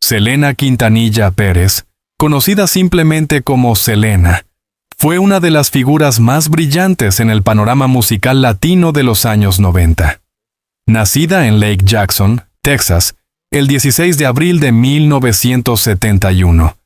Selena Quintanilla Pérez, conocida simplemente como Selena, fue una de las figuras más brillantes en el panorama musical latino de los años 90. Nacida en Lake Jackson, Texas, el 16 de abril de 1971.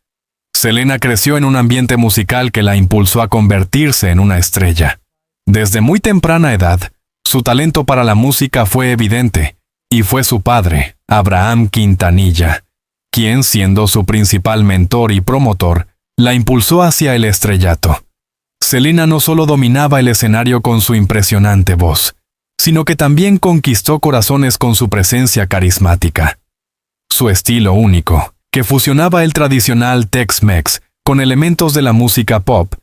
Selena creció en un ambiente musical que la impulsó a convertirse en una estrella. Desde muy temprana edad, su talento para la música fue evidente, y fue su padre, Abraham Quintanilla, quien, siendo su principal mentor y promotor, la impulsó hacia el estrellato. Selena no solo dominaba el escenario con su impresionante voz, sino que también conquistó corazones con su presencia carismática. Su estilo único, que fusionaba el tradicional Tex-Mex con elementos de la música pop,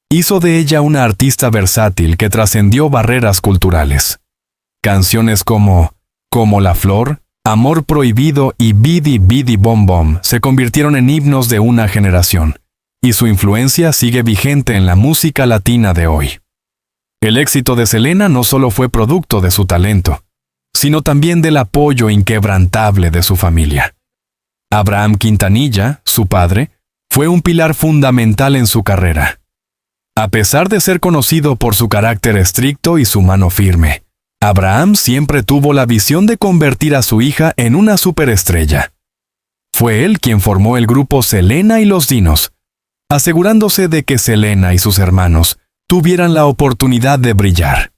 hizo de ella una artista versátil que trascendió barreras culturales. Canciones como La Flor, Amor Prohibido y Bidi Bidi Bom Bom se convirtieron en himnos de una generación, y su influencia sigue vigente en la música latina de hoy. El éxito de Selena no solo fue producto de su talento, sino también del apoyo inquebrantable de su familia. Abraham Quintanilla, su padre, fue un pilar fundamental en su carrera. A pesar de ser conocido por su carácter estricto y su mano firme, Abraham siempre tuvo la visión de convertir a su hija en una superestrella. Fue él quien formó el grupo Selena y los Dinos, asegurándose de que Selena y sus hermanos tuvieran la oportunidad de brillar.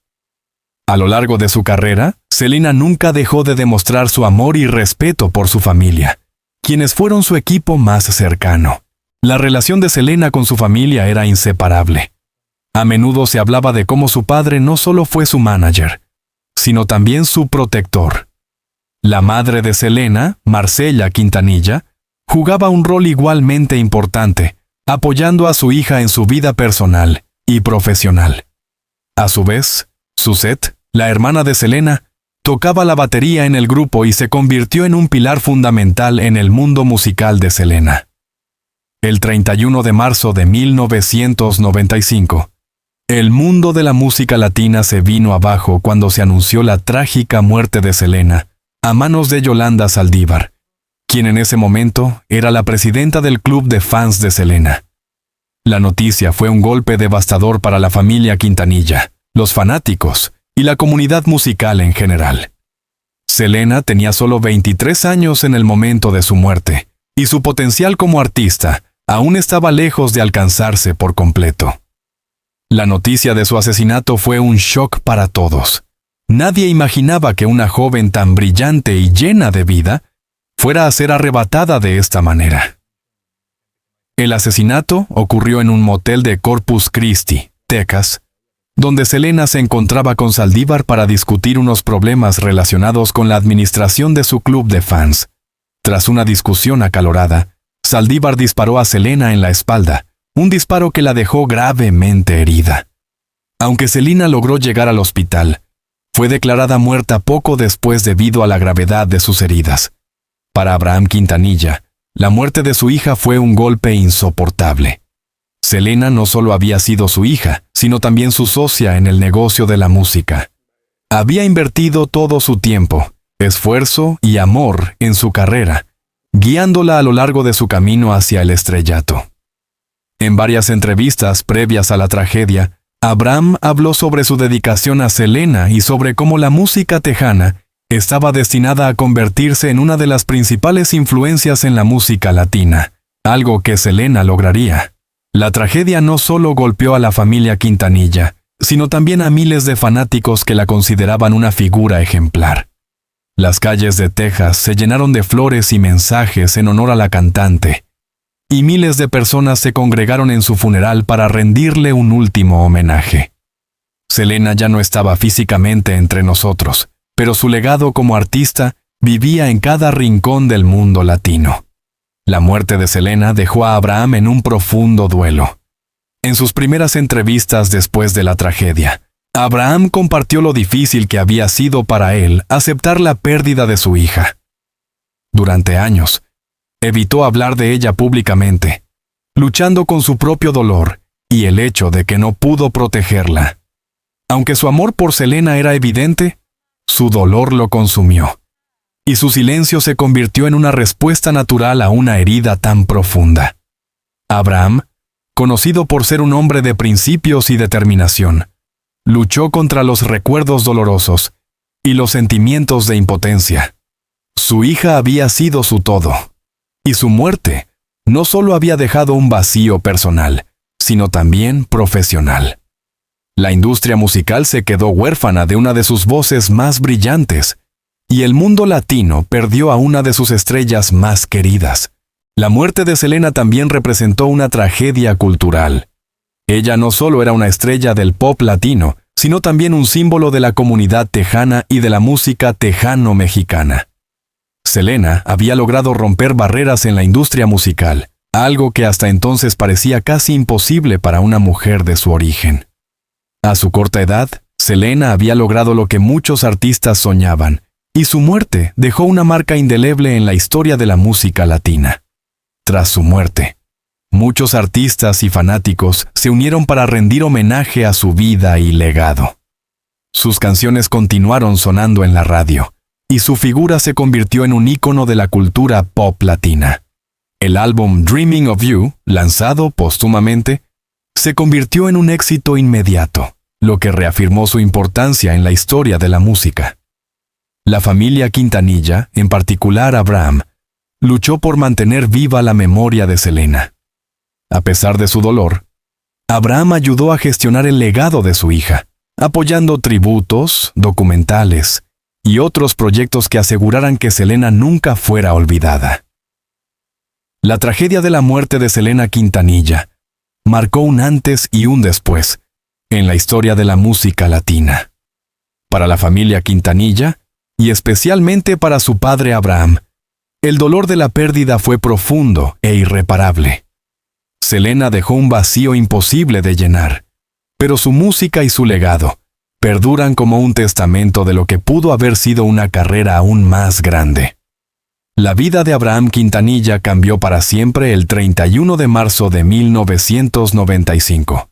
A lo largo de su carrera, Selena nunca dejó de demostrar su amor y respeto por su familia, quienes fueron su equipo más cercano. La relación de Selena con su familia era inseparable. A menudo se hablaba de cómo su padre no solo fue su manager, sino también su protector. La madre de Selena, Marcella Quintanilla, jugaba un rol igualmente importante, apoyando a su hija en su vida personal y profesional. A su vez, Suzette, la hermana de Selena, tocaba la batería en el grupo y se convirtió en un pilar fundamental en el mundo musical de Selena. El 31 de marzo de 1995, el mundo de la música latina se vino abajo cuando se anunció la trágica muerte de Selena a manos de Yolanda Saldívar, quien en ese momento era la presidenta del club de fans de Selena. La noticia fue un golpe devastador para la familia Quintanilla, los fanáticos y la comunidad musical en general. Selena tenía solo 23 años en el momento de su muerte, y su potencial como artista aún estaba lejos de alcanzarse por completo. La noticia de su asesinato fue un shock para todos. Nadie imaginaba que una joven tan brillante y llena de vida fuera a ser arrebatada de esta manera. El asesinato ocurrió en un motel de Corpus Christi, Texas, donde Selena se encontraba con Saldívar para discutir unos problemas relacionados con la administración de su club de fans. Tras una discusión acalorada, Saldívar disparó a Selena en la espalda, un disparo que la dejó gravemente herida. Aunque Selena logró llegar al hospital, fue declarada muerta poco después debido a la gravedad de sus heridas. Para Abraham Quintanilla, la muerte de su hija fue un golpe insoportable. Selena no solo había sido su hija, sino también su socia en el negocio de la música. Había invertido todo su tiempo, esfuerzo y amor en su carrera, guiándola a lo largo de su camino hacia el estrellato. En varias entrevistas previas a la tragedia, Abraham habló sobre su dedicación a Selena y sobre cómo la música tejana estaba destinada a convertirse en una de las principales influencias en la música latina, algo que Selena lograría. La tragedia no solo golpeó a la familia Quintanilla, sino también a miles de fanáticos que la consideraban una figura ejemplar. Las calles de Texas se llenaron de flores y mensajes en honor a la cantante, y miles de personas se congregaron en su funeral para rendirle un último homenaje. Selena ya no estaba físicamente entre nosotros, pero su legado como artista vivía en cada rincón del mundo latino. La muerte de Selena dejó a Abraham en un profundo duelo. En sus primeras entrevistas después de la tragedia, Abraham compartió lo difícil que había sido para él aceptar la pérdida de su hija. Durante años, evitó hablar de ella públicamente, luchando con su propio dolor y el hecho de que no pudo protegerla. Aunque su amor por Selena era evidente, su dolor lo consumió. y su silencio se convirtió en una respuesta natural a una herida tan profunda. Abraham, conocido por ser un hombre de principios y determinación, luchó contra los recuerdos dolorosos y los sentimientos de impotencia. Su hija había sido su todo, y su muerte no solo había dejado un vacío personal, sino también profesional. La industria musical se quedó huérfana de una de sus voces más brillantes, y el mundo latino perdió a una de sus estrellas más queridas. La muerte de Selena también representó una tragedia cultural. Ella no solo era una estrella del pop latino, sino también un símbolo de la comunidad tejana y de la música tejano-mexicana. Selena había logrado romper barreras en la industria musical, algo que hasta entonces parecía casi imposible para una mujer de su origen. A su corta edad, Selena había logrado lo que muchos artistas soñaban, y su muerte dejó una marca indeleble en la historia de la música latina. Tras su muerte, muchos artistas y fanáticos se unieron para rendir homenaje a su vida y legado. Sus canciones continuaron sonando en la radio, y su figura se convirtió en un ícono de la cultura pop latina. El álbum Dreaming of You, lanzado póstumamente, se convirtió en un éxito inmediato, lo que reafirmó su importancia en la historia de la música. La familia Quintanilla, en particular Abraham, luchó por mantener viva la memoria de Selena. A pesar de su dolor, Abraham ayudó a gestionar el legado de su hija, apoyando tributos, documentales y otros proyectos que aseguraran que Selena nunca fuera olvidada. La tragedia de la muerte de Selena Quintanilla marcó un antes y un después en la historia de la música latina. Para la familia Quintanilla, y especialmente para su padre Abraham, el dolor de la pérdida fue profundo e irreparable. Selena dejó un vacío imposible de llenar, pero su música y su legado perduran como un testamento de lo que pudo haber sido una carrera aún más grande. La vida de Abraham Quintanilla cambió para siempre el 31 de marzo de 1995.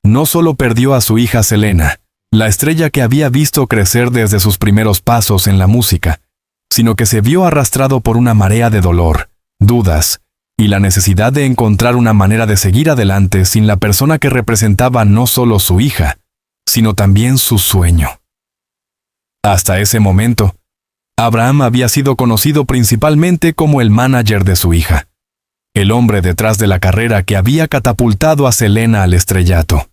No solo perdió a su hija Selena, la estrella que había visto crecer desde sus primeros pasos en la música, sino que se vio arrastrado por una marea de dolor, dudas y la necesidad de encontrar una manera de seguir adelante sin la persona que representaba no solo su hija, sino también su sueño. Hasta ese momento, Abraham había sido conocido principalmente como el manager de su hija, el hombre detrás de la carrera que había catapultado a Selena al estrellato.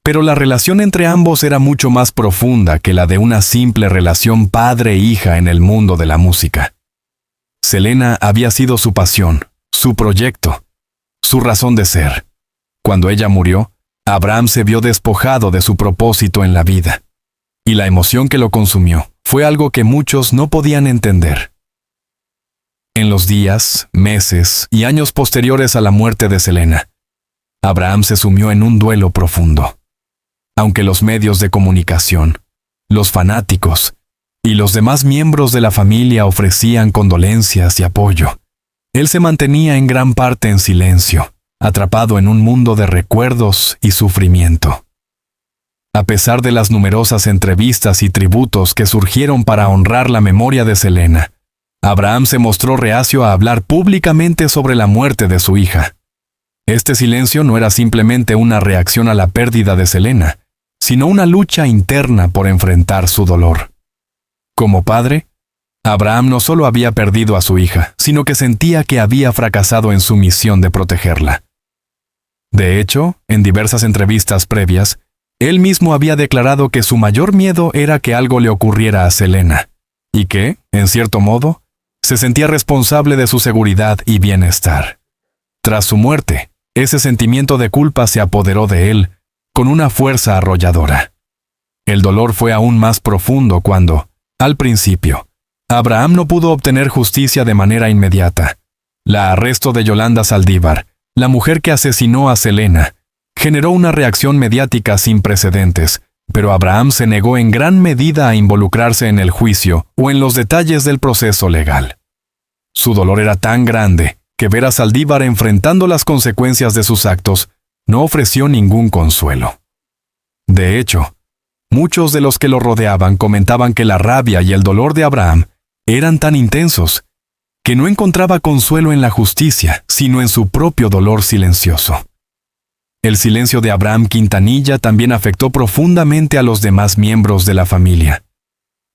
Pero la relación entre ambos era mucho más profunda que la de una simple relación padre-hija en el mundo de la música. Selena había sido su pasión, su proyecto, su razón de ser. Cuando ella murió, Abraham se vio despojado de su propósito en la vida, y la emoción que lo consumió fue algo que muchos no podían entender. En los días, meses y años posteriores a la muerte de Selena, Abraham se sumió en un duelo profundo. Aunque los medios de comunicación, los fanáticos y los demás miembros de la familia ofrecían condolencias y apoyo, él se mantenía en gran parte en silencio, atrapado en un mundo de recuerdos y sufrimiento. A pesar de las numerosas entrevistas y tributos que surgieron para honrar la memoria de Selena, Abraham se mostró reacio a hablar públicamente sobre la muerte de su hija. Este silencio no era simplemente una reacción a la pérdida de Selena, sino una lucha interna por enfrentar su dolor. Como padre, Abraham no solo había perdido a su hija, sino que sentía que había fracasado en su misión de protegerla. De hecho, en diversas entrevistas previas, él mismo había declarado que su mayor miedo era que algo le ocurriera a Selena, y que, en cierto modo, se sentía responsable de su seguridad y bienestar. Tras su muerte, ese sentimiento de culpa se apoderó de él con una fuerza arrolladora. El dolor fue aún más profundo cuando, al principio, Abraham no pudo obtener justicia de manera inmediata. La arresto de Yolanda Saldívar, la mujer que asesinó a Selena, generó una reacción mediática sin precedentes, pero Abraham se negó en gran medida a involucrarse en el juicio o en los detalles del proceso legal. Su dolor era tan grande que ver a Saldívar enfrentando las consecuencias de sus actos no ofreció ningún consuelo. De hecho, muchos de los que lo rodeaban comentaban que la rabia y el dolor de Abraham eran tan intensos que no encontraba consuelo en la justicia, sino en su propio dolor silencioso. El silencio de Abraham Quintanilla también afectó profundamente a los demás miembros de la familia.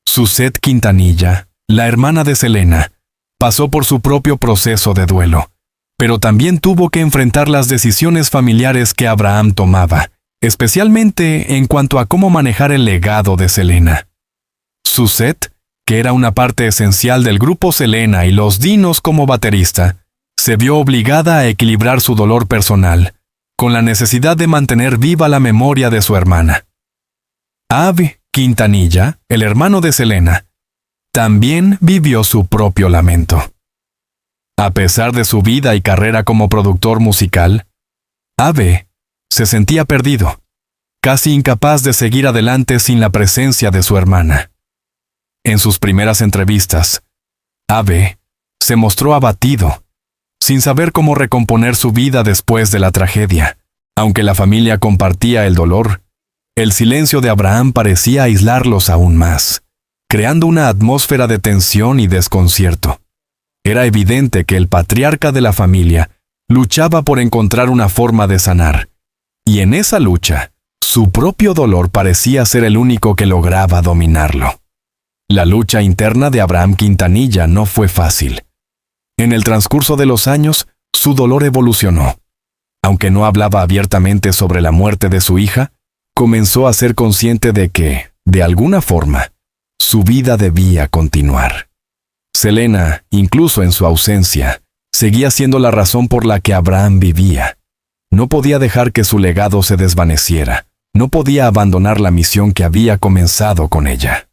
Suzette Quintanilla, la hermana de Selena, pasó por su propio proceso de duelo, pero también tuvo que enfrentar las decisiones familiares que Abraham tomaba, especialmente en cuanto a cómo manejar el legado de Selena. Suzette, que era una parte esencial del grupo Selena y los Dinos como baterista, se vio obligada a equilibrar su dolor personal con la necesidad de mantener viva la memoria de su hermana. Abe Quintanilla, el hermano de Selena, también vivió su propio lamento. A pesar de su vida y carrera como productor musical, Abe se sentía perdido, casi incapaz de seguir adelante sin la presencia de su hermana. En sus primeras entrevistas, Abe se mostró abatido, sin saber cómo recomponer su vida después de la tragedia. Aunque la familia compartía el dolor, el silencio de Abraham parecía aislarlos aún más, creando una atmósfera de tensión y desconcierto. Era evidente que el patriarca de la familia luchaba por encontrar una forma de sanar, y en esa lucha, su propio dolor parecía ser el único que lograba dominarlo. La lucha interna de Abraham Quintanilla no fue fácil. En el transcurso de los años, su dolor evolucionó. Aunque no hablaba abiertamente sobre la muerte de su hija, comenzó a ser consciente de que, de alguna forma, su vida debía continuar. Selena, incluso en su ausencia, seguía siendo la razón por la que Abraham vivía. No podía dejar que su legado se desvaneciera. No podía abandonar la misión que había comenzado con ella.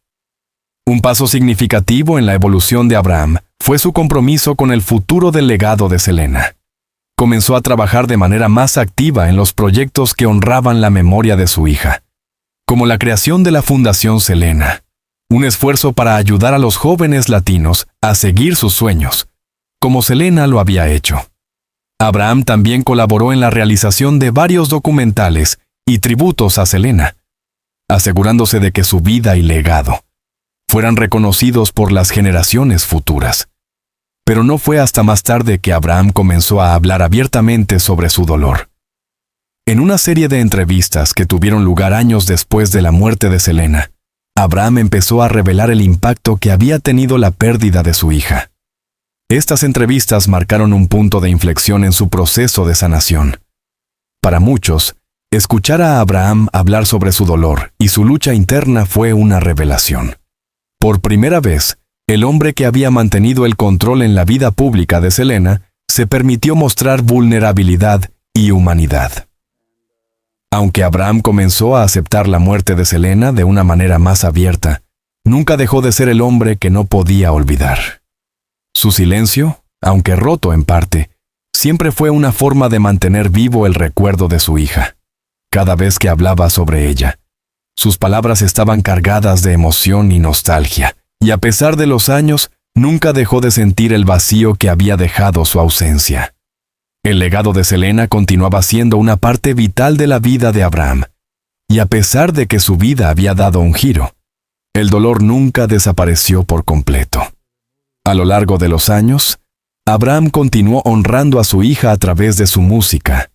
Un paso significativo en la evolución de Abraham fue su compromiso con el futuro del legado de Selena. Comenzó a trabajar de manera más activa en los proyectos que honraban la memoria de su hija, como la creación de la Fundación Selena, un esfuerzo para ayudar a los jóvenes latinos a seguir sus sueños, como Selena lo había hecho. Abraham también colaboró en la realización de varios documentales y tributos a Selena, asegurándose de que su vida y legado fueran reconocidos por las generaciones futuras. Pero no fue hasta más tarde que Abraham comenzó a hablar abiertamente sobre su dolor. En una serie de entrevistas que tuvieron lugar años después de la muerte de Selena, Abraham empezó a revelar el impacto que había tenido la pérdida de su hija. Estas entrevistas marcaron un punto de inflexión en su proceso de sanación. Para muchos, escuchar a Abraham hablar sobre su dolor y su lucha interna fue una revelación. Por primera vez, el hombre que había mantenido el control en la vida pública de Selena se permitió mostrar vulnerabilidad y humanidad. Aunque Abraham comenzó a aceptar la muerte de Selena de una manera más abierta, nunca dejó de ser el hombre que no podía olvidar. Su silencio, aunque roto en parte, siempre fue una forma de mantener vivo el recuerdo de su hija. Cada vez que hablaba sobre ella, sus palabras estaban cargadas de emoción y nostalgia, y a pesar de los años, nunca dejó de sentir el vacío que había dejado su ausencia. El legado de Selena continuaba siendo una parte vital de la vida de Abraham, y a pesar de que su vida había dado un giro, el dolor nunca desapareció por completo. A lo largo de los años, Abraham continuó honrando a su hija a través de su música,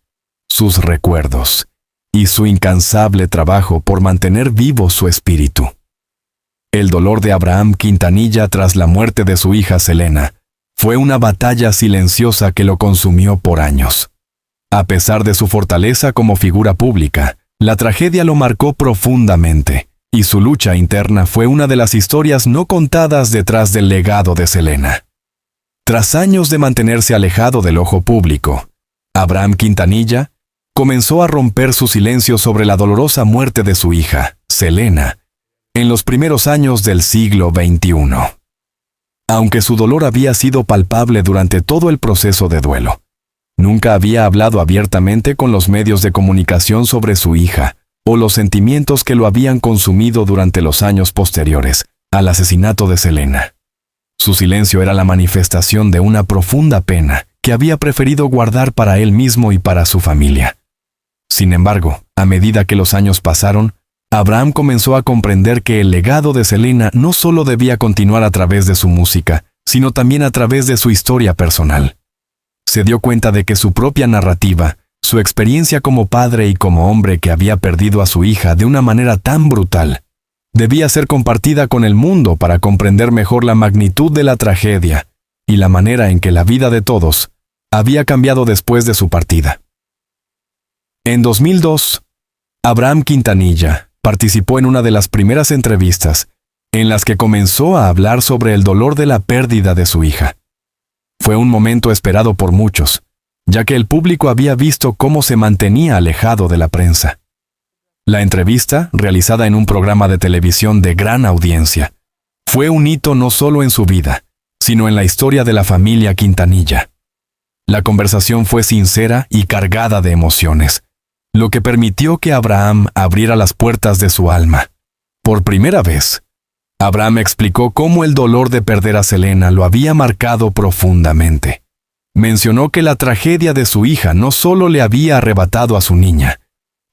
sus recuerdos, y su incansable trabajo por mantener vivo su espíritu. El dolor de Abraham Quintanilla tras la muerte de su hija Selena fue una batalla silenciosa que lo consumió por años. A pesar de su fortaleza como figura pública, la tragedia lo marcó profundamente, y su lucha interna fue una de las historias no contadas detrás del legado de Selena. Tras años de mantenerse alejado del ojo público, Abraham Quintanilla comenzó a romper su silencio sobre la dolorosa muerte de su hija, Selena, en los primeros años del siglo XXI. Aunque su dolor había sido palpable durante todo el proceso de duelo, nunca había hablado abiertamente con los medios de comunicación sobre su hija o los sentimientos que lo habían consumido durante los años posteriores al asesinato de Selena. Su silencio era la manifestación de una profunda pena que había preferido guardar para él mismo y para su familia. Sin embargo, a medida que los años pasaron, Abraham comenzó a comprender que el legado de Selena no solo debía continuar a través de su música, sino también a través de su historia personal. Se dio cuenta de que su propia narrativa, su experiencia como padre y como hombre que había perdido a su hija de una manera tan brutal, debía ser compartida con el mundo para comprender mejor la magnitud de la tragedia y la manera en que la vida de todos había cambiado después de su partida. En 2002, Abraham Quintanilla participó en una de las primeras entrevistas en las que comenzó a hablar sobre el dolor de la pérdida de su hija. Fue un momento esperado por muchos, ya que el público había visto cómo se mantenía alejado de la prensa. La entrevista, realizada en un programa de televisión de gran audiencia, fue un hito no solo en su vida, sino en la historia de la familia Quintanilla. La conversación fue sincera y cargada de emociones, lo que permitió que Abraham abriera las puertas de su alma. Por primera vez, Abraham explicó cómo el dolor de perder a Selena lo había marcado profundamente. Mencionó que la tragedia de su hija no solo le había arrebatado a su niña,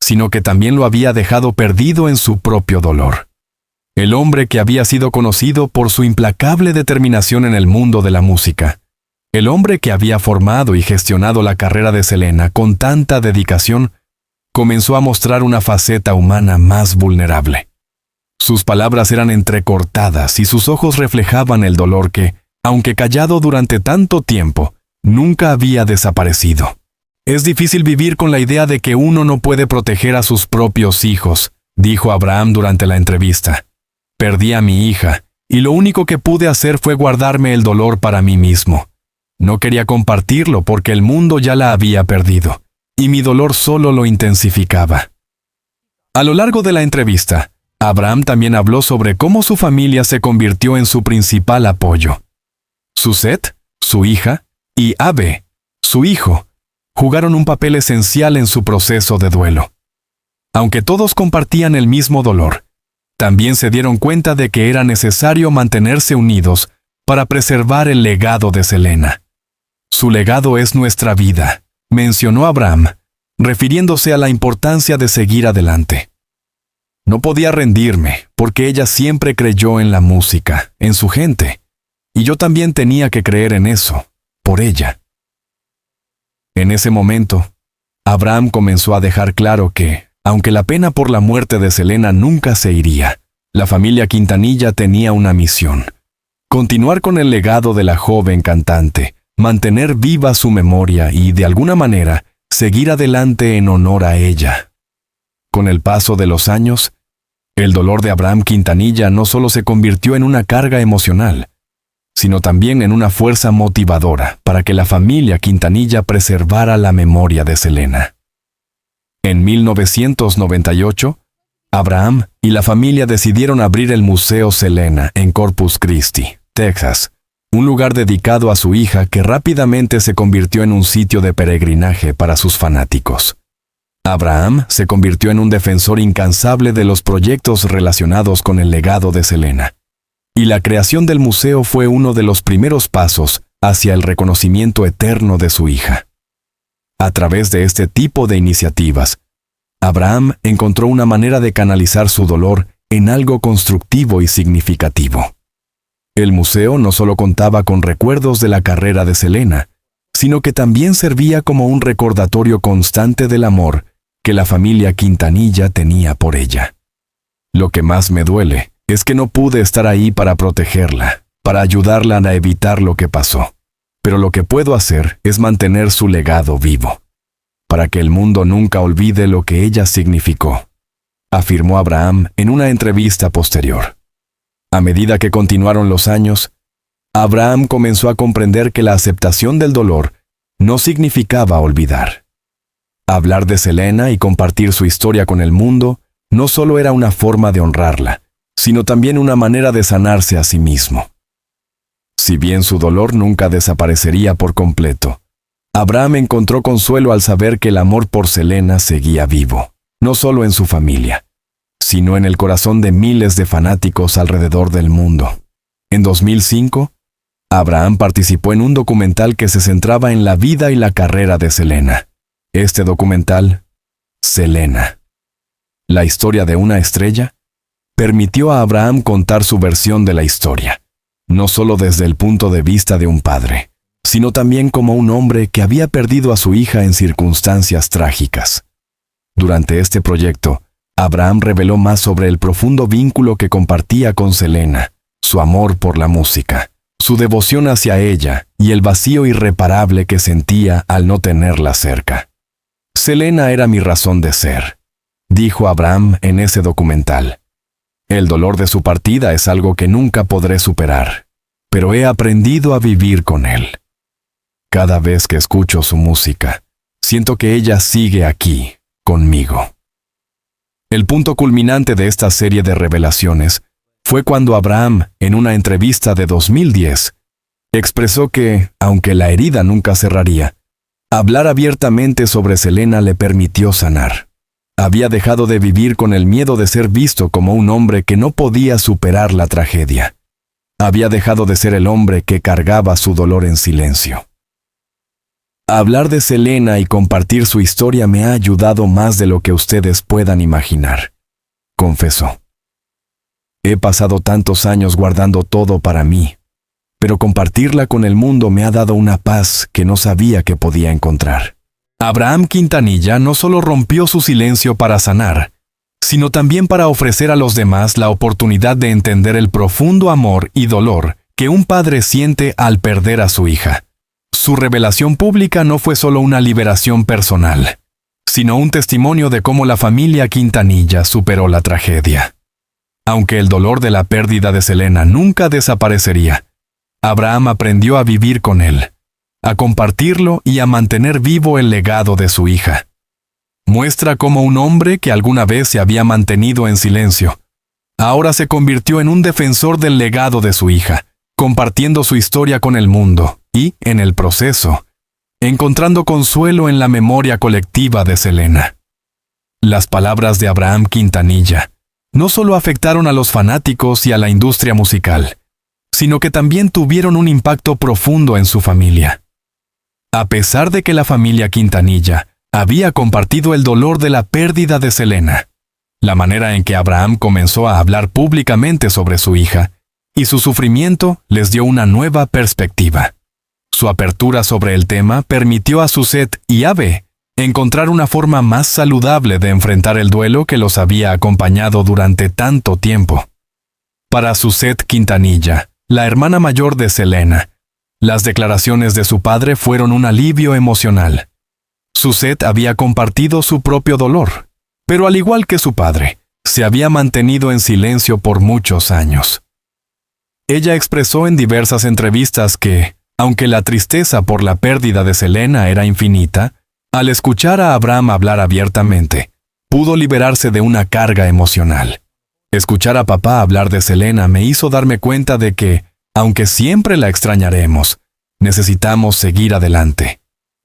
sino que también lo había dejado perdido en su propio dolor. El hombre que había sido conocido por su implacable determinación en el mundo de la música, el hombre que había formado y gestionado la carrera de Selena con tanta dedicación, comenzó a mostrar una faceta humana más vulnerable. Sus palabras eran entrecortadas y sus ojos reflejaban el dolor que, aunque callado durante tanto tiempo, nunca había desaparecido. Es difícil vivir con la idea de que uno no puede proteger a sus propios hijos, dijo Abraham durante la entrevista. Perdí a mi hija, y lo único que pude hacer fue guardarme el dolor para mí mismo. No quería compartirlo porque el mundo ya la había perdido, y mi dolor solo lo intensificaba. A lo largo de la entrevista, Abraham también habló sobre cómo su familia se convirtió en su principal apoyo. Suzette, su hija, y Abe, su hijo, jugaron un papel esencial en su proceso de duelo. Aunque todos compartían el mismo dolor, también se dieron cuenta de que era necesario mantenerse unidos para preservar el legado de Selena. Su legado es nuestra vida, mencionó Abraham, refiriéndose a la importancia de seguir adelante. No podía rendirme, porque ella siempre creyó en la música, en su gente, y yo también tenía que creer en eso, por ella. En ese momento, Abraham comenzó a dejar claro que, aunque la pena por la muerte de Selena nunca se iría, la familia Quintanilla tenía una misión: continuar con el legado de la joven cantante, mantener viva su memoria y, de alguna manera, seguir adelante en honor a ella. Con el paso de los años, el dolor de Abraham Quintanilla no solo se convirtió en una carga emocional, sino también en una fuerza motivadora para que la familia Quintanilla preservara la memoria de Selena. En 1998, Abraham y la familia decidieron abrir el Museo Selena en Corpus Christi, Texas, un lugar dedicado a su hija que rápidamente se convirtió en un sitio de peregrinaje para sus fanáticos. Abraham se convirtió en un defensor incansable de los proyectos relacionados con el legado de Selena, y la creación del museo fue uno de los primeros pasos hacia el reconocimiento eterno de su hija. A través de este tipo de iniciativas, Abraham encontró una manera de canalizar su dolor en algo constructivo y significativo. El museo no solo contaba con recuerdos de la carrera de Selena, sino que también servía como un recordatorio constante del amor que la familia Quintanilla tenía por ella. Lo que más me duele es que no pude estar ahí para protegerla, para ayudarla a evitar lo que pasó. Pero lo que puedo hacer es mantener su legado vivo, para que el mundo nunca olvide lo que ella significó, afirmó Abraham en una entrevista posterior. A medida que continuaron los años, Abraham comenzó a comprender que la aceptación del dolor no significaba olvidar. Hablar de Selena y compartir su historia con el mundo no solo era una forma de honrarla, sino también una manera de sanarse a sí mismo. Si bien su dolor nunca desaparecería por completo, Abraham encontró consuelo al saber que el amor por Selena seguía vivo, no solo en su familia, sino en el corazón de miles de fanáticos alrededor del mundo. En 2005, Abraham participó en un documental que se centraba en la vida y la carrera de Selena. Este documental, Selena, la historia de una estrella, permitió a Abraham contar su versión de la historia, no solo desde el punto de vista de un padre, sino también como un hombre que había perdido a su hija en circunstancias trágicas. Durante este proyecto, Abraham reveló más sobre el profundo vínculo que compartía con Selena, su amor por la música, su devoción hacia ella y el vacío irreparable que sentía al no tenerla cerca. Selena era mi razón de ser, dijo Abraham en ese documental. El dolor de su partida es algo que nunca podré superar, pero he aprendido a vivir con él. Cada vez que escucho su música, siento que ella sigue aquí, conmigo. El punto culminante de esta serie de revelaciones fue cuando Abraham, en una entrevista de 2010, expresó que, aunque la herida nunca cerraría, hablar abiertamente sobre Selena le permitió sanar. Había dejado de vivir con el miedo de ser visto como un hombre que no podía superar la tragedia. Había dejado de ser el hombre que cargaba su dolor en silencio. Hablar de Selena y compartir su historia me ha ayudado más de lo que ustedes puedan imaginar, confesó. He pasado tantos años guardando todo para mí, pero compartirla con el mundo me ha dado una paz que no sabía que podía encontrar. Abraham Quintanilla no solo rompió su silencio para sanar, sino también para ofrecer a los demás la oportunidad de entender el profundo amor y dolor que un padre siente al perder a su hija. Su revelación pública no fue solo una liberación personal, sino un testimonio de cómo la familia Quintanilla superó la tragedia. Aunque el dolor de la pérdida de Selena nunca desaparecería, Abraham aprendió a vivir con él, a compartirlo y a mantener vivo el legado de su hija. Muestra cómo un hombre que alguna vez se había mantenido en silencio, ahora se convirtió en un defensor del legado de su hija, compartiendo su historia con el mundo y, en el proceso, encontrando consuelo en la memoria colectiva de Selena. Las palabras de Abraham Quintanilla no solo afectaron a los fanáticos y a la industria musical, sino que también tuvieron un impacto profundo en su familia. A pesar de que la familia Quintanilla había compartido el dolor de la pérdida de Selena, la manera en que Abraham comenzó a hablar públicamente sobre su hija y su sufrimiento les dio una nueva perspectiva. Su apertura sobre el tema permitió a Suzette y Abe encontrar una forma más saludable de enfrentar el duelo que los había acompañado durante tanto tiempo. Para Suzette Quintanilla, la hermana mayor de Selena, las declaraciones de su padre fueron un alivio emocional. Suzette había compartido su propio dolor, pero al igual que su padre, se había mantenido en silencio por muchos años. Ella expresó en diversas entrevistas que, aunque la tristeza por la pérdida de Selena era infinita, al escuchar a Abraham hablar abiertamente, pudo liberarse de una carga emocional. Escuchar a papá hablar de Selena me hizo darme cuenta de que, aunque siempre la extrañaremos, necesitamos seguir adelante.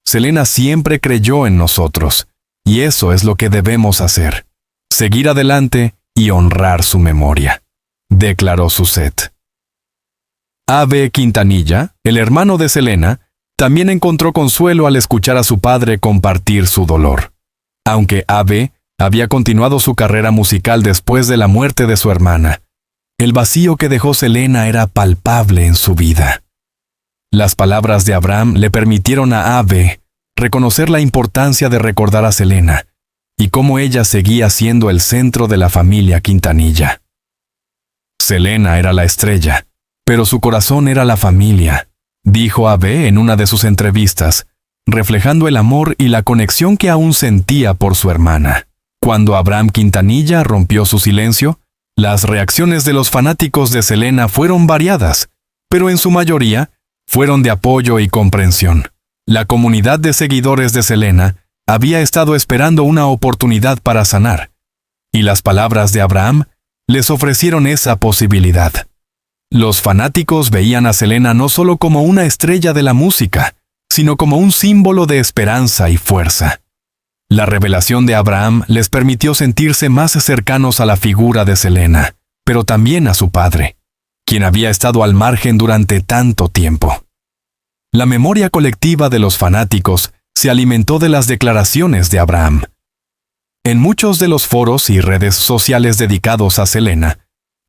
Selena siempre creyó en nosotros, y eso es lo que debemos hacer: seguir adelante y honrar su memoria, declaró Suzette. Abe Quintanilla, el hermano de Selena, también encontró consuelo al escuchar a su padre compartir su dolor. Aunque Abe había continuado su carrera musical después de la muerte de su hermana, el vacío que dejó Selena era palpable en su vida. Las palabras de Abraham le permitieron a Abe reconocer la importancia de recordar a Selena y cómo ella seguía siendo el centro de la familia Quintanilla. Selena era la estrella, pero su corazón era la familia, dijo Abe en una de sus entrevistas, reflejando el amor y la conexión que aún sentía por su hermana. Cuando Abraham Quintanilla rompió su silencio, las reacciones de los fanáticos de Selena fueron variadas, pero en su mayoría fueron de apoyo y comprensión. La comunidad de seguidores de Selena había estado esperando una oportunidad para sanar, y las palabras de Abraham les ofrecieron esa posibilidad. Los fanáticos veían a Selena no solo como una estrella de la música, sino como un símbolo de esperanza y fuerza. La revelación de Abraham les permitió sentirse más cercanos a la figura de Selena, pero también a su padre, quien había estado al margen durante tanto tiempo. La memoria colectiva de los fanáticos se alimentó de las declaraciones de Abraham. En muchos de los foros y redes sociales dedicados a Selena,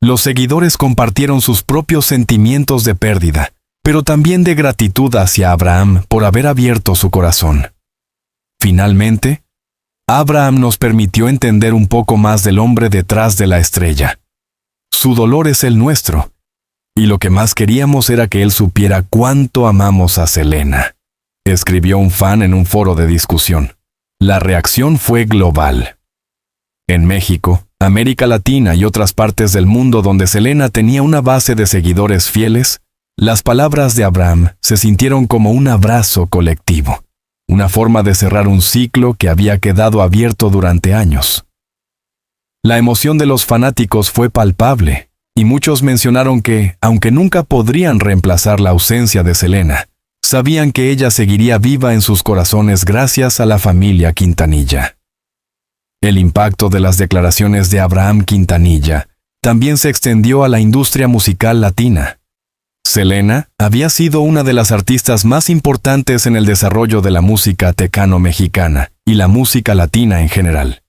los seguidores compartieron sus propios sentimientos de pérdida, pero también de gratitud hacia Abraham por haber abierto su corazón. Finalmente, Abraham nos permitió entender un poco más del hombre detrás de la estrella. Su dolor es el nuestro, y lo que más queríamos era que él supiera cuánto amamos a Selena, escribió un fan en un foro de discusión. La reacción fue global. En México, América Latina y otras partes del mundo donde Selena tenía una base de seguidores fieles, las palabras de Abraham se sintieron como un abrazo colectivo, una forma de cerrar un ciclo que había quedado abierto durante años. La emoción de los fanáticos fue palpable, y muchos mencionaron que, aunque nunca podrían reemplazar la ausencia de Selena, sabían que ella seguiría viva en sus corazones gracias a la familia Quintanilla. El impacto de las declaraciones de Abraham Quintanilla también se extendió a la industria musical latina. Selena había sido una de las artistas más importantes en el desarrollo de la música tecano-mexicana y la música latina en general.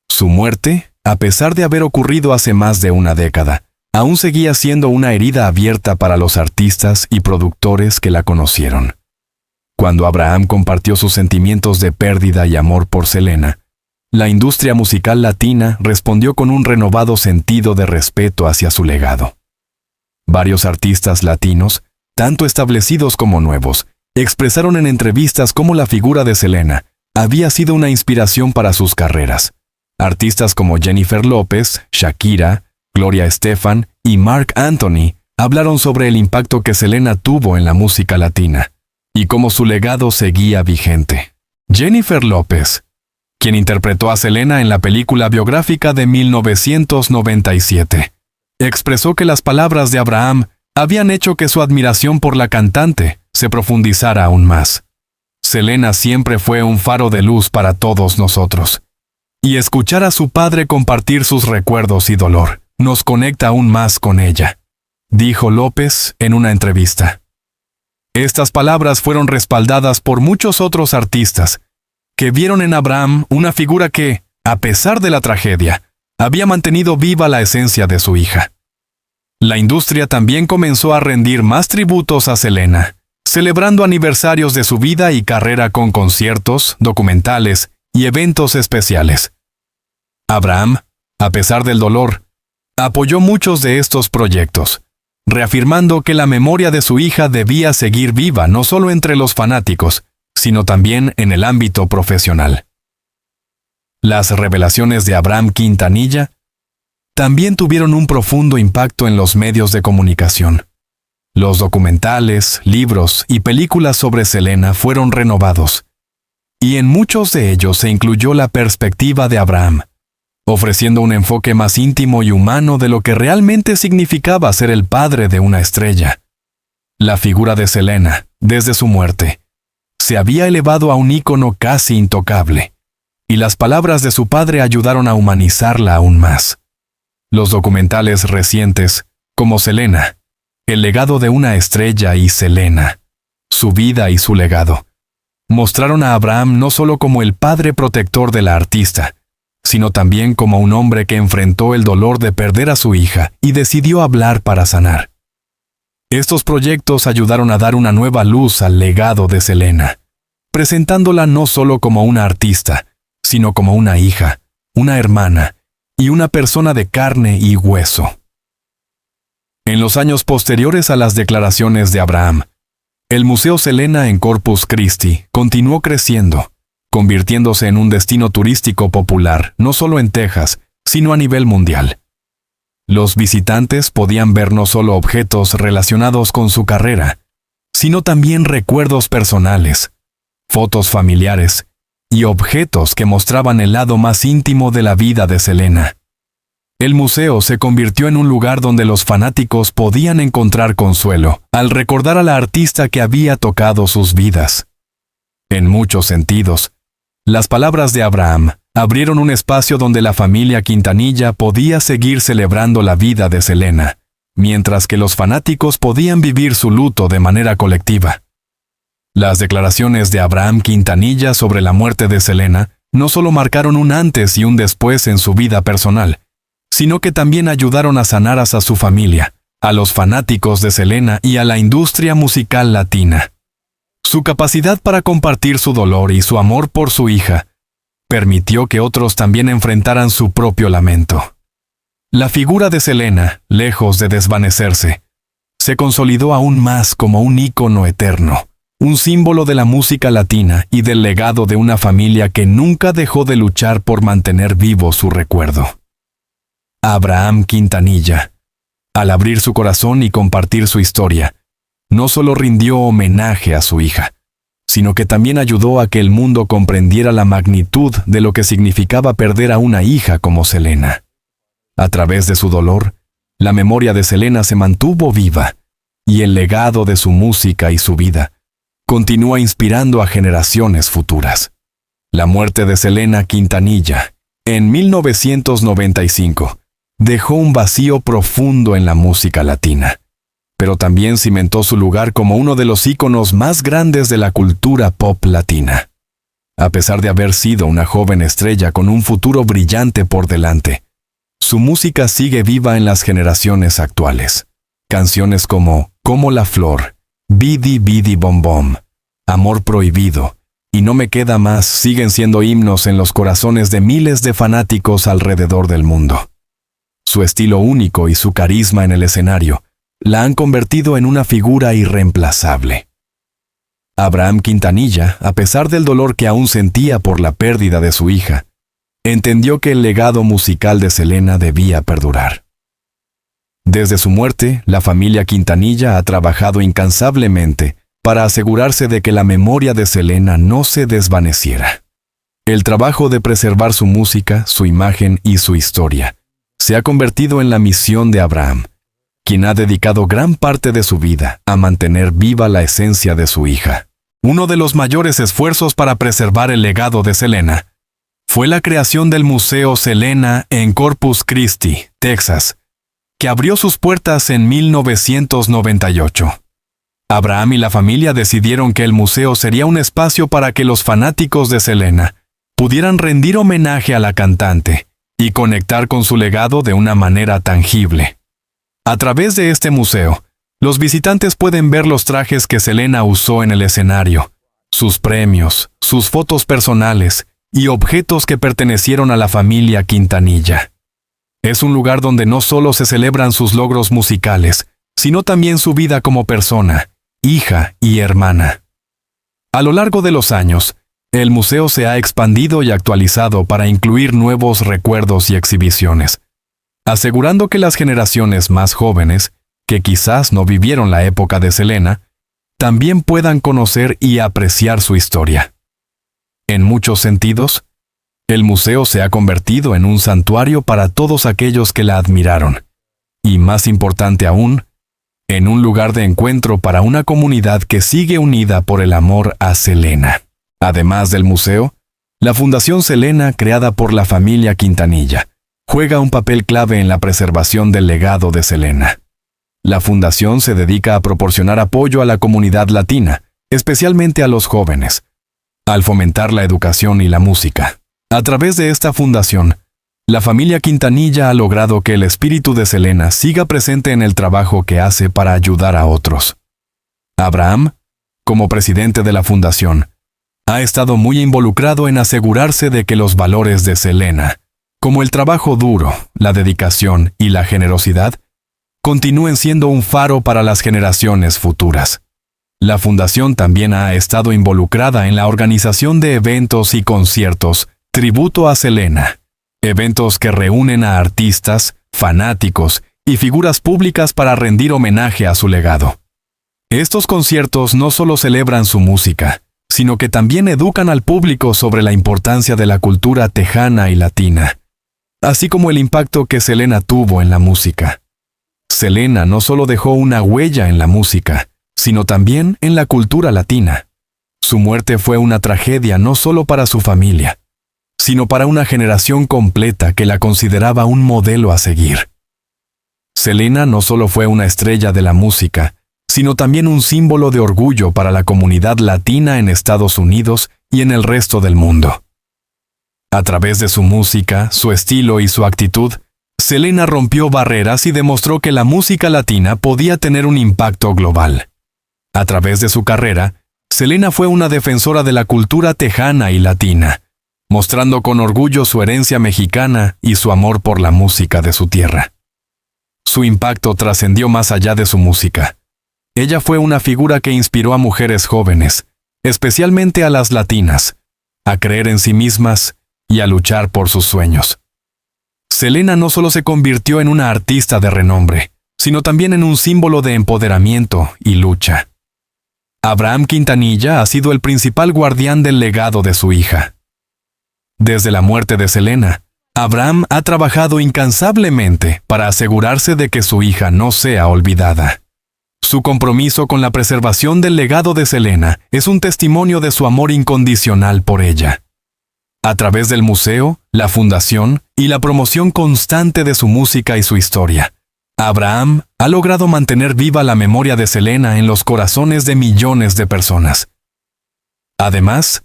Su muerte, a pesar de haber ocurrido hace más de una década, aún seguía siendo una herida abierta para los artistas y productores que la conocieron. Cuando Abraham compartió sus sentimientos de pérdida y amor por Selena, la industria musical latina respondió con un renovado sentido de respeto hacia su legado. Varios artistas latinos, tanto establecidos como nuevos, expresaron en entrevistas cómo la figura de Selena había sido una inspiración para sus carreras. Artistas como Jennifer López, Shakira, Gloria Estefan y Marc Anthony hablaron sobre el impacto que Selena tuvo en la música latina y cómo su legado seguía vigente. Jennifer López, quien interpretó a Selena en la película biográfica de 1997, expresó que las palabras de Abraham habían hecho que su admiración por la cantante se profundizara aún más. Selena siempre fue un faro de luz para todos nosotros, y escuchar a su padre compartir sus recuerdos y dolor nos conecta aún más con ella, dijo López en una entrevista. Estas palabras fueron respaldadas por muchos otros artistas que vieron en Abraham una figura que, a pesar de la tragedia, había mantenido viva la esencia de su hija. La industria también comenzó a rendir más tributos a Selena, celebrando aniversarios de su vida y carrera con conciertos, documentales y eventos especiales. Abraham, a pesar del dolor, apoyó muchos de estos proyectos, reafirmando que la memoria de su hija debía seguir viva no solo entre los fanáticos, sino también en el ámbito profesional. Las revelaciones de Abraham Quintanilla también tuvieron un profundo impacto en los medios de comunicación. Los documentales, libros y películas sobre Selena fueron renovados, y en muchos de ellos se incluyó la perspectiva de Abraham, ofreciendo un enfoque más íntimo y humano de lo que realmente significaba ser el padre de una estrella. La figura de Selena, desde su muerte, se había elevado a un ícono casi intocable, y las palabras de su padre ayudaron a humanizarla aún más. Los documentales recientes, como Selena, el legado de una estrella y Selena, su vida y su legado, mostraron a Abraham no solo como el padre protector de la artista, sino también como un hombre que enfrentó el dolor de perder a su hija y decidió hablar para sanar. Estos proyectos ayudaron a dar una nueva luz al legado de Selena, presentándola no solo como una artista, sino como una hija, una hermana y una persona de carne y hueso. En los años posteriores a las declaraciones de Abraham, el Museo Selena en Corpus Christi continuó creciendo, convirtiéndose en un destino turístico popular no solo en Texas, sino a nivel mundial. Los visitantes podían ver no solo objetos relacionados con su carrera, sino también recuerdos personales, fotos familiares y objetos que mostraban el lado más íntimo de la vida de Selena. El museo se convirtió en un lugar donde los fanáticos podían encontrar consuelo al recordar a la artista que había tocado sus vidas. En muchos sentidos, las palabras de Abraham abrieron un espacio donde la familia Quintanilla podía seguir celebrando la vida de Selena, mientras que los fanáticos podían vivir su luto de manera colectiva. Las declaraciones de Abraham Quintanilla sobre la muerte de Selena no solo marcaron un antes y un después en su vida personal, sino que también ayudaron a sanar a su familia, a los fanáticos de Selena y a la industria musical latina. Su capacidad para compartir su dolor y su amor por su hija permitió que otros también enfrentaran su propio lamento. La figura de Selena, lejos de desvanecerse, se consolidó aún más como un ícono eterno, un símbolo de la música latina y del legado de una familia que nunca dejó de luchar por mantener vivo su recuerdo. Abraham Quintanilla, al abrir su corazón y compartir su historia, no solo rindió homenaje a su hija, sino que también ayudó a que el mundo comprendiera la magnitud de lo que significaba perder a una hija como Selena. A través de su dolor, la memoria de Selena se mantuvo viva, y el legado de su música y su vida continúa inspirando a generaciones futuras. La muerte de Selena Quintanilla, en 1995, dejó un vacío profundo en la música latina, pero también cimentó su lugar como uno de los íconos más grandes de la cultura pop latina. A pesar de haber sido una joven estrella con un futuro brillante por delante, su música sigue viva en las generaciones actuales. Canciones como la Flor, Bidi Bidi Bom Bom, Amor Prohibido y No Me Queda Más siguen siendo himnos en los corazones de miles de fanáticos alrededor del mundo. Su estilo único y su carisma en el escenario la han convertido en una figura irreemplazable. Abraham Quintanilla, a pesar del dolor que aún sentía por la pérdida de su hija, entendió que el legado musical de Selena debía perdurar. Desde su muerte, la familia Quintanilla ha trabajado incansablemente para asegurarse de que la memoria de Selena no se desvaneciera. El trabajo de preservar su música, su imagen y su historia se ha convertido en la misión de Abraham, quien ha dedicado gran parte de su vida a mantener viva la esencia de su hija. Uno de los mayores esfuerzos para preservar el legado de Selena fue la creación del Museo Selena en Corpus Christi, Texas, que abrió sus puertas en 1998. Abraham y la familia decidieron que el museo sería un espacio para que los fanáticos de Selena pudieran rendir homenaje a la cantante y conectar con su legado de una manera tangible. A través de este museo, los visitantes pueden ver los trajes que Selena usó en el escenario, sus premios, sus fotos personales y objetos que pertenecieron a la familia Quintanilla. Es un lugar donde no solo se celebran sus logros musicales, sino también su vida como persona, hija y hermana. A lo largo de los años, el museo se ha expandido y actualizado para incluir nuevos recuerdos y exhibiciones, asegurando que las generaciones más jóvenes, que quizás no vivieron la época de Selena, también puedan conocer y apreciar su historia. En muchos sentidos, el museo se ha convertido en un santuario para todos aquellos que la admiraron, y más importante aún, en un lugar de encuentro para una comunidad que sigue unida por el amor a Selena. Además del museo, la Fundación Selena, creada por la familia Quintanilla, juega un papel clave en la preservación del legado de Selena. La fundación se dedica a proporcionar apoyo a la comunidad latina, especialmente a los jóvenes, al fomentar la educación y la música. A través de esta fundación, la familia Quintanilla ha logrado que el espíritu de Selena siga presente en el trabajo que hace para ayudar a otros. Abraham, como presidente de la fundación, ha estado muy involucrado en asegurarse de que los valores de Selena, como el trabajo duro, la dedicación y la generosidad, continúen siendo un faro para las generaciones futuras. La fundación también ha estado involucrada en la organización de eventos y conciertos tributo a Selena, eventos que reúnen a artistas, fanáticos y figuras públicas para rendir homenaje a su legado. Estos conciertos no solo celebran su música, sino que también educan al público sobre la importancia de la cultura tejana y latina, así como el impacto que Selena tuvo en la música. Selena no solo dejó una huella en la música, sino también en la cultura latina. Su muerte fue una tragedia no solo para su familia, sino para una generación completa que la consideraba un modelo a seguir. Selena no solo fue una estrella de la música, sino también un símbolo de orgullo para la comunidad latina en Estados Unidos y en el resto del mundo. A través de su música, su estilo y su actitud, Selena rompió barreras y demostró que la música latina podía tener un impacto global. A través de su carrera, Selena fue una defensora de la cultura tejana y latina, mostrando con orgullo su herencia mexicana y su amor por la música de su tierra. Su impacto trascendió más allá de su música. Ella fue una figura que inspiró a mujeres jóvenes, especialmente a las latinas, a creer en sí mismas y a luchar por sus sueños. Selena no solo se convirtió en una artista de renombre, sino también en un símbolo de empoderamiento y lucha. Abraham Quintanilla ha sido el principal guardián del legado de su hija. Desde la muerte de Selena, Abraham ha trabajado incansablemente para asegurarse de que su hija no sea olvidada. Su compromiso con la preservación del legado de Selena es un testimonio de su amor incondicional por ella. A través del museo, la fundación y la promoción constante de su música y su historia, Abraham ha logrado mantener viva la memoria de Selena en los corazones de millones de personas. Además,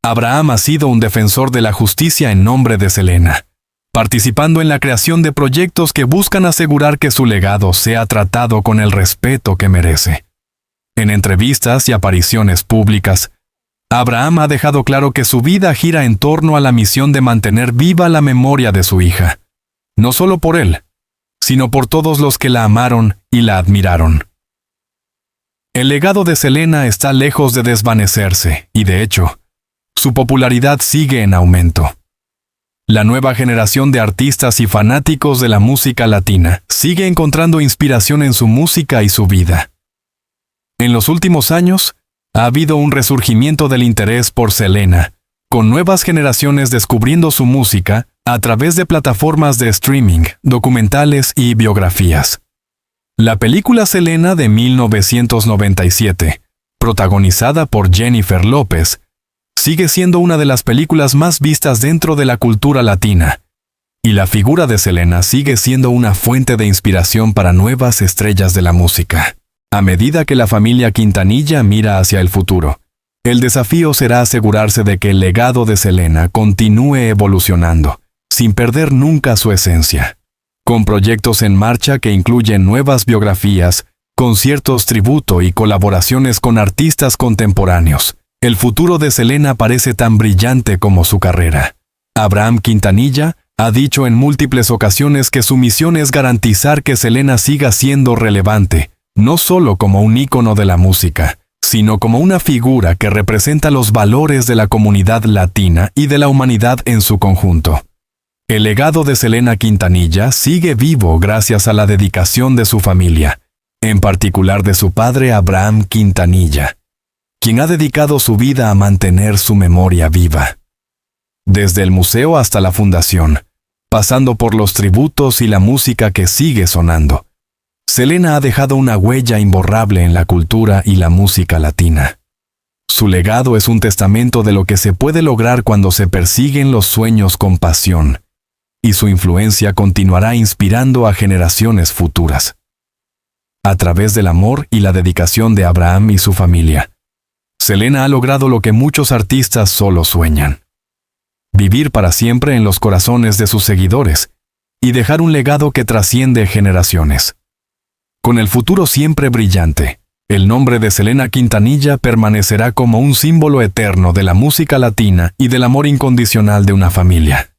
Abraham ha sido un defensor de la justicia en nombre de Selena, participando en la creación de proyectos que buscan asegurar que su legado sea tratado con el respeto que merece. En entrevistas y apariciones públicas, Abraham ha dejado claro que su vida gira en torno a la misión de mantener viva la memoria de su hija, no solo por él, sino por todos los que la amaron y la admiraron. El legado de Selena está lejos de desvanecerse y, de hecho, su popularidad sigue en aumento. La nueva generación de artistas y fanáticos de la música latina sigue encontrando inspiración en su música y su vida. En los últimos años, ha habido un resurgimiento del interés por Selena, con nuevas generaciones descubriendo su música a través de plataformas de streaming, documentales y biografías. La película Selena de 1997, protagonizada por Jennifer López, sigue siendo una de las películas más vistas dentro de la cultura latina, y la figura de Selena sigue siendo una fuente de inspiración para nuevas estrellas de la música. A medida que la familia Quintanilla mira hacia el futuro, el desafío será asegurarse de que el legado de Selena continúe evolucionando, sin perder nunca su esencia. Con proyectos en marcha que incluyen nuevas biografías, conciertos tributo y colaboraciones con artistas contemporáneos, el futuro de Selena parece tan brillante como su carrera. Abraham Quintanilla ha dicho en múltiples ocasiones que su misión es garantizar que Selena siga siendo relevante, no solo como un ícono de la música, sino como una figura que representa los valores de la comunidad latina y de la humanidad en su conjunto. El legado de Selena Quintanilla sigue vivo gracias a la dedicación de su familia, en particular de su padre Abraham Quintanilla, quien ha dedicado su vida a mantener su memoria viva. Desde el museo hasta la fundación, pasando por los tributos y la música que sigue sonando, Selena ha dejado una huella imborrable en la cultura y la música latina. Su legado es un testamento de lo que se puede lograr cuando se persiguen los sueños con pasión, y su influencia continuará inspirando a generaciones futuras. A través del amor y la dedicación de Abraham y su familia, Selena ha logrado lo que muchos artistas solo sueñan: vivir para siempre en los corazones de sus seguidores y dejar un legado que trasciende generaciones. Con el futuro siempre brillante, el nombre de Selena Quintanilla permanecerá como un símbolo eterno de la música latina y del amor incondicional de una familia.